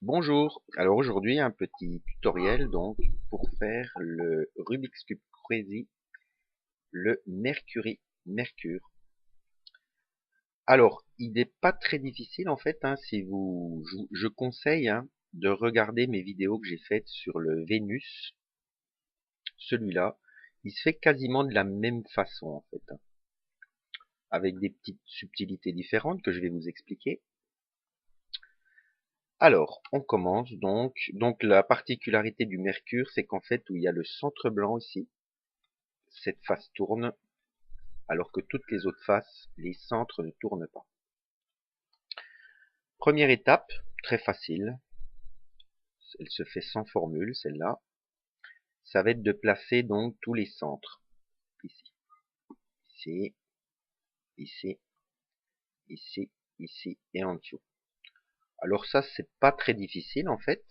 Bonjour, alors aujourd'hui un petit tutoriel donc pour faire le Rubik's Cube Crazy, le Mercure. Alors, il n'est pas très difficile en fait, si je conseille de regarder mes vidéos que j'ai faites sur le Vénus. Celui-là, il se fait quasiment de la même façon en fait, avec des petites subtilités différentes que je vais vous expliquer. Alors, on commence donc. Donc la particularité du Mercure, c'est qu'en fait, où il y a le centre blanc ici, cette face tourne, alors que toutes les autres faces, les centres ne tournent pas. Première étape, très facile, elle se fait sans formule, celle-là, ça va être de placer donc tous les centres. Ici, ici, ici, ici, ici et en dessous. Alors ça, c'est pas très difficile en fait.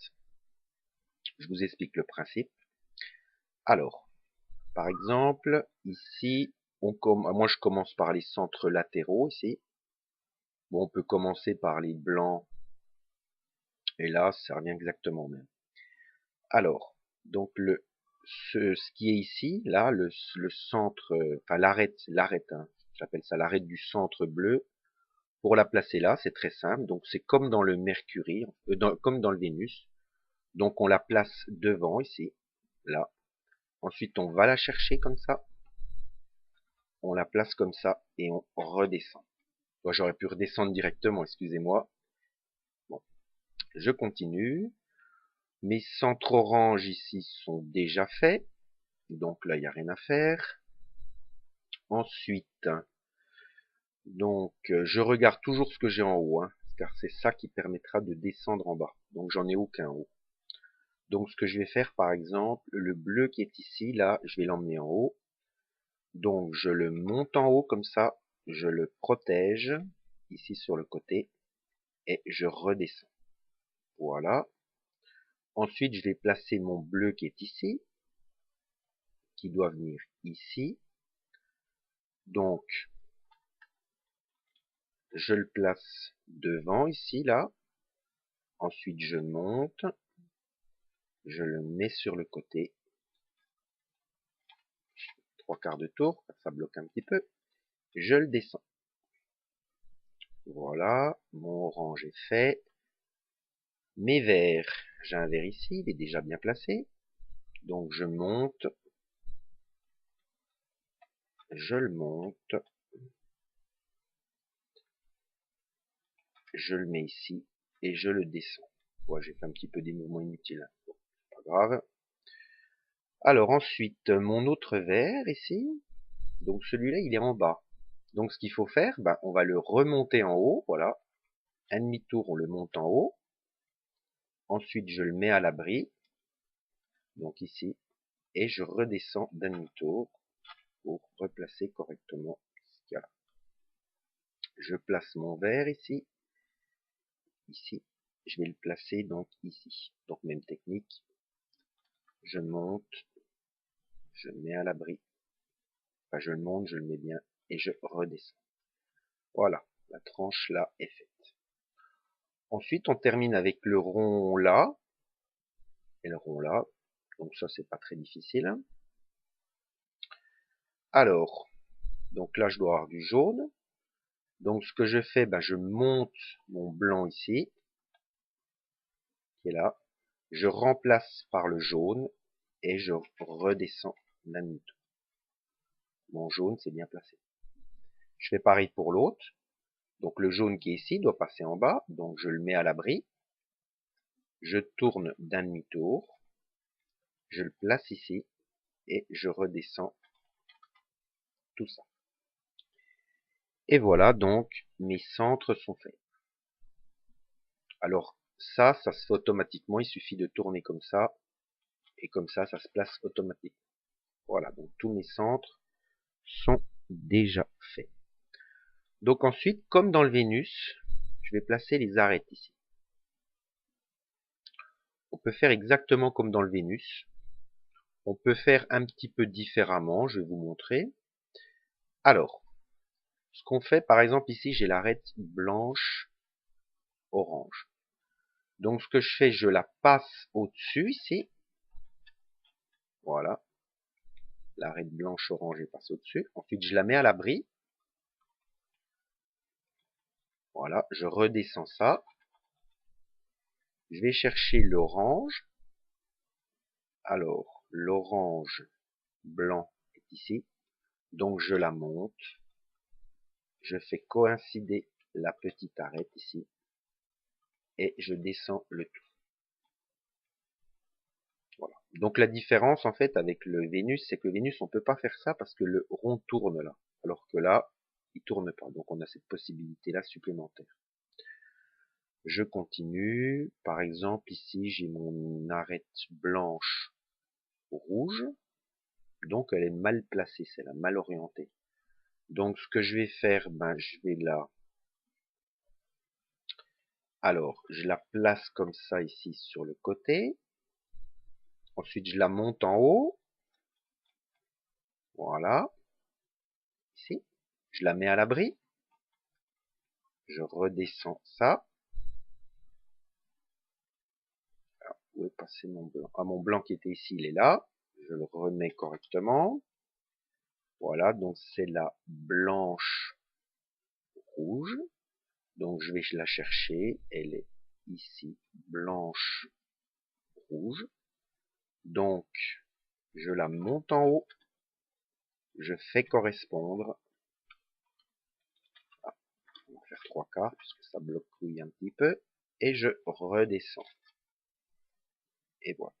Je vous explique le principe. Alors, par exemple, ici, moi je commence par les centres latéraux ici. Bon, on peut commencer par les blancs, et là, ça revient exactement au même. Alors, donc ce qui est ici, là, le centre, enfin l'arête, j'appelle ça l'arête du centre bleu. Pour la placer là, c'est très simple. Donc c'est comme dans le Mercury, comme dans le Vénus. Donc on la place devant ici, là. Ensuite on va la chercher comme ça, on la place comme ça et on redescend. Moi j'aurais pu redescendre directement, excusez-moi. Bon, je continue. Mes centres orange ici sont déjà faits. Donc là, il n'y a rien à faire. Ensuite, donc je regarde toujours ce que j'ai en haut, car c'est ça qui permettra de descendre en bas. Donc j'en ai aucun haut. Donc ce que je vais faire, par exemple, le bleu qui est ici, là, je vais l'emmener en haut. Donc je le monte en haut comme ça, je le protège, ici sur le côté, et je redescends. Voilà. Ensuite, je vais placer mon bleu qui est ici, qui doit venir ici. Donc, je le place devant ici, là. Ensuite, je monte, je le mets sur le côté, trois quarts de tour, ça bloque un petit peu. Je le descends. Voilà, mon orange est fait. Mes verts, j'ai un vert ici, il est déjà bien placé. Donc je monte, je le monte, je le mets ici et je le descends. Ouais, j'ai fait un petit peu des mouvements inutiles. Bon, pas grave. Alors ensuite, mon autre vert ici, donc celui-là il est en bas. Donc ce qu'il faut faire, on va le remonter en haut, voilà. Un demi-tour, on le monte en haut. Ensuite, je le mets à l'abri, donc ici, et je redescends d'un demi-tour pour replacer correctement ce qu'il y a là. Je place mon verre ici, ici. Je vais le placer donc ici. Donc même technique. Je monte, je le mets à l'abri. Enfin, je le monte, je le mets bien et je redescends. Voilà, la tranche là est faite. Ensuite, on termine avec le rond là et le rond là. Donc ça, c'est pas très difficile. Alors, donc là, je dois avoir du jaune. Donc ce que je fais, je monte mon blanc ici, qui est là. Je remplace par le jaune et je redescends d'un demi-tour. Mon jaune, c'est bien placé. Je fais pareil pour l'autre. Donc le jaune qui est ici doit passer en bas. Donc je le mets à l'abri. Je tourne d'un demi-tour. Je le place ici et je redescends tout ça. Et voilà, donc mes centres sont faits. Alors ça se fait automatiquement. Il suffit de tourner comme ça. Et comme ça se place automatiquement. Voilà, donc tous mes centres sont déjà faits. Donc ensuite, comme dans le Vénus, je vais placer les arêtes ici. On peut faire exactement comme dans le Vénus. On peut faire un petit peu différemment, je vais vous montrer. Alors, ce qu'on fait, par exemple ici, j'ai l'arête blanche, orange. Donc ce que je fais, je la passe au-dessus ici. Voilà. L'arête blanche orangée passe au-dessus. Ensuite, je la mets à l'abri. Voilà, je redescends ça. Je vais chercher l'orange. Alors, l'orange blanc est ici. Donc je la monte. Je fais coïncider la petite arête ici. Et je descends le tout. Voilà. Donc la différence en fait avec le Vénus, c'est que le Vénus on peut pas faire ça parce que le rond tourne là, alors que là il tourne pas. Donc on a cette possibilité là supplémentaire. Je continue. Par exemple ici j'ai mon arête blanche rouge, donc elle est mal placée, c'est la mal orientée. Donc ce que je vais faire, ben je vais la, alors je la place comme ça ici sur le côté. Ensuite je la monte en haut. Voilà. Ici. Je la mets à l'abri. Je redescends ça. Alors, où est passé mon blanc? Ah, mon blanc qui était ici, il est là. Je le remets correctement. Voilà, donc c'est la blanche rouge. Donc je vais la chercher. Elle est ici, blanche rouge. Donc je la monte en haut. Je fais correspondre. Ah, on va faire 3/4 puisque ça bloque un petit peu. Et je redescends. Et voilà.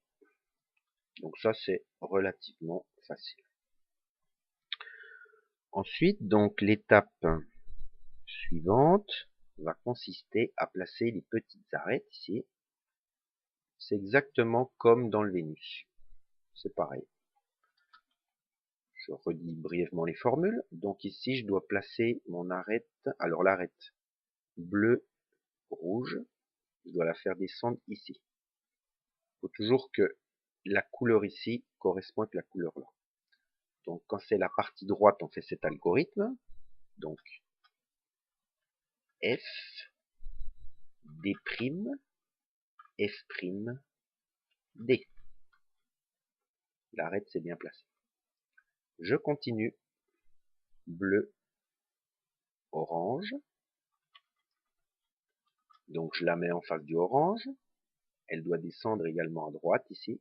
Donc ça c'est relativement facile. Ensuite, donc l'étape suivante va consister à placer les petites arêtes ici. C'est exactement comme dans le Vénus. C'est pareil. Je redis brièvement les formules. Donc ici, je dois placer mon arête. Alors l'arête bleu, rouge, je dois la faire descendre ici. Il faut toujours que la couleur ici correspond avec la couleur là. Donc quand c'est la partie droite, on fait cet algorithme. Donc F, D', F', D. L'arête c'est bien placé. Je continue. Bleu, orange. Donc je la mets en face du orange. Elle doit descendre également à droite ici.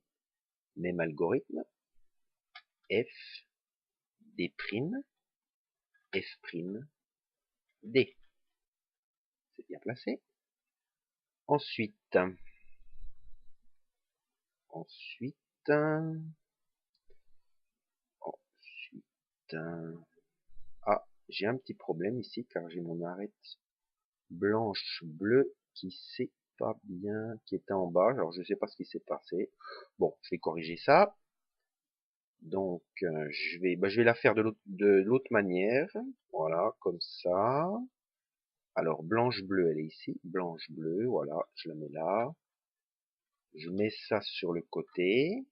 Même algorithme. F, D', F', D. C'est bien placé. Ensuite, ensuite, ah, j'ai un petit problème ici car j'ai mon arête blanche bleue qui sait pas bien, qui était en bas. Alors je sais pas ce qui s'est passé. Bon, je vais corriger ça. Donc je vais la faire de l'autre manière. Voilà, comme ça. Alors blanche bleue, elle est ici. Blanche bleue, voilà, je la mets là. Je mets ça sur le côté.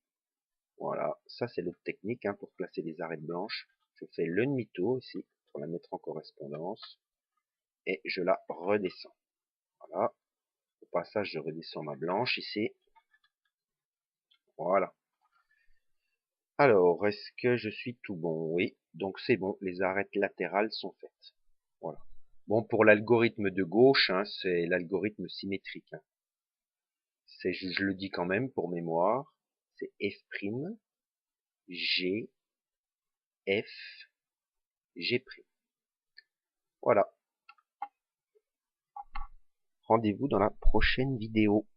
Voilà, ça c'est l'autre technique hein, pour placer les arêtes blanches. Je fais le demi-tour ici pour la mettre en correspondance. Et je la redescends. Voilà. Au passage, je redescends ma blanche ici. Voilà. Alors, est-ce que je suis tout bon? Oui, donc c'est bon, les arêtes latérales sont faites. Voilà. Bon, pour l'algorithme de gauche, hein, c'est l'algorithme symétrique. Hein. Je le dis quand même pour mémoire, c'est F', G, F, G'. Voilà. Rendez-vous dans la prochaine vidéo.